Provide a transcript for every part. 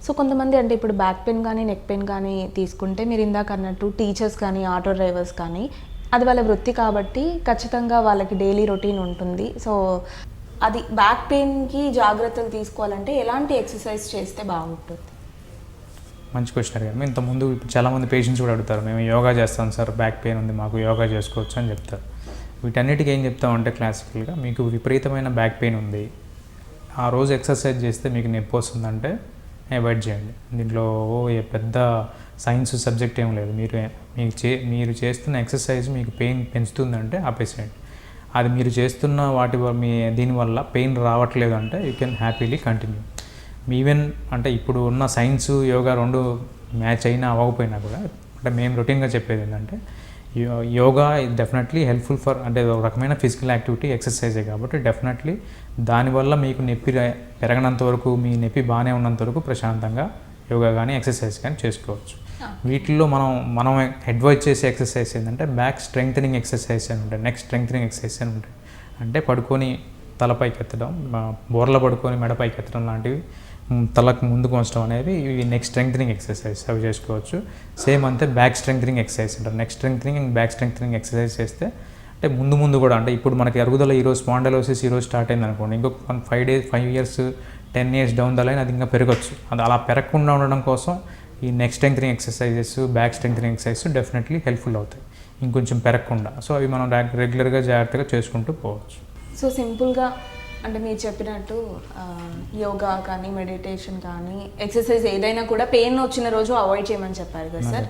So కొంతమంది అంటే ఇప్పుడు బ్యాక్ పెయిన్ కానీ నెక్ పెయిన్ కానీ తీసుకుంటే మీరు ఇందాక అన్నట్టు టీచర్స్ కానీ ఆటో డ్రైవర్స్ కానీ అది వాళ్ళ వృత్తి కాబట్టి ఖచ్చితంగా వాళ్ళకి డైలీ రొటీన్ ఉంటుంది. సో అది బ్యాక్ పెయిన్కి జాగ్రత్తలు తీసుకోవాలంటే ఎలాంటి ఎక్సర్సైజ్ చేస్తే బాగుంటుంది? మంచి క్వశ్చన్ అడిగారు. ఇంతకుముందు ఇప్పుడు చాలామంది పేషెంట్స్ కూడా అడుగుతారు, మేము యోగా చేస్తాం సార్, బ్యాక్ పెయిన్ ఉంది మాకు, యోగా చేసుకోవచ్చు అని చెప్తారు. వీటన్నిటికీ ఏం చెప్తామంటే క్లాసికల్గా మీకు విపరీతమైన బ్యాక్ పెయిన్ ఉంది, ఆ రోజు ఎక్సర్సైజ్ చేస్తే మీకు నొప్పి వస్తుందంటే అవాయిడ్ చేయండి. దీంట్లో పెద్ద సైన్స్ సబ్జెక్ట్ ఏం లేదు. మీరు చేస్తున్న ఎక్సర్సైజ్ మీకు పెయిన్ పెంచుతుందంటే ఆపేసేయండి. అది మీరు చేస్తున్న దీనివల్ల పెయిన్ రావట్లేదు అంటే you can happily continue. Even అంటే ఇప్పుడు ఉన్న సైన్స్ యోగా రెండు మ్యాచ్ అయినా అవ్వకపోయినా కూడా అంటే మేము రొటీన్గా చెప్పేది ఏంటంటే యోగా డెఫినెట్లీ హెల్ప్ఫుల్ ఫర్ అంటే ఒక రకమైన ఫిజికల్ యాక్టివిటీ ఎక్సర్సైజే కాబట్టి డెఫినెట్లీ దానివల్ల మీకు నొప్పి పెరగనంత వరకు, మీ నొప్పి బాగానే ఉన్నంత వరకు ప్రశాంతంగా యోగా కానీ ఎక్సర్సైజ్ కానీ చేసుకోవచ్చు. వీటిల్లో మనం అడ్వైజ్ చేసే ఎక్సర్సైజ్ ఏంటంటే బ్యాక్ స్ట్రెంగ్థనింగ్ ఎక్సర్సైజ్ అని ఉంటాయి, నెక్ స్ట్రెంగ్థనింగ్ ఎక్సర్సైజ్ అని ఉంటాయి. అంటే పడుకొని తలపైకి ఎత్తడం, బోర్ల పడుకొని మెడపైకి ఎత్తడం లాంటివి, తలకు ముందుకు ఉంచడం అనేవి ఇవి నెక్ స్ట్రెంగ్థనింగ్ ఎక్సర్సైజ్, అవి చేసుకోవచ్చు. సేమ్ అంతే బ్యాక్ స్ట్రెంగ్థనింగ్ ఎక్సర్సైజ్ అంటారు. Neck strengthening and back strengthening exercise చేస్తే అంటే ముందు కూడా అంటే ఇప్పుడు మనకి అరుగుదల ఈరోజు స్పాండలోసిస్ ఈరోజు స్టార్ట్ అయింది అనుకోండి, ఇంకొక 5 years 10 years down the line అది ఇంకా పెరగచ్చు. అది అలా పెరగకుండా ఉండడం కోసం ఈ neck strengthening exercises, back strengthening exercises definitely helpful అవుతాయి ఇంకొంచెం పెరగకుండా. సో అవి మనం రెగ్యులర్గా జాగ్రత్తగా చేసుకుంటూ పోవచ్చు. సో సింపుల్గా అంటే మీరు చెప్పినట్టు యోగా కానీ మెడిటేషన్ కానీ ఎక్సర్సైజ్ ఏదైనా కూడా పెయిన్ వచ్చిన రోజు అవాయిడ్ చేయమని చెప్పారు కదా సార్.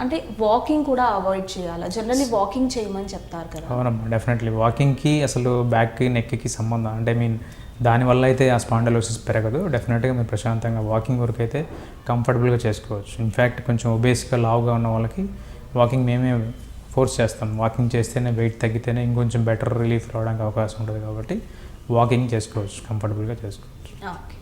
అంటే వాకింగ్ కూడా అవాయిడ్ చేయాలా? జనరల్లీ వాకింగ్ చేయమని చెప్తారు కదా. అవునమ్మా, డెఫినెట్లీ వాకింగ్కి అసలు బ్యాక్కి నెక్కి సంబంధం అంటే దానివల్ల అయితే ఆ స్పాండలోసిస్ పెరగదు. డెఫినెట్గా మీరు ప్రశాంతంగా వాకింగ్ వరకు అయితే కంఫర్టబుల్గా చేసుకోవచ్చు. ఇన్ఫ్యాక్ట్ కొంచెం ఒబేస్గా లావుగా ఉన్న వాళ్ళకి వాకింగ్ మేమే ఫోర్స్ చేస్తాం. వాకింగ్ చేస్తేనే వెయిట్ తగ్గితేనే ఇంకొంచెం బెటర్ రిలీఫ్ రావడానికి అవకాశం ఉంటుంది కాబట్టి వాకింగ్ చేసుకోవచ్చు, కంఫర్టబుల్గా చేసుకోవచ్చు. ఓకే.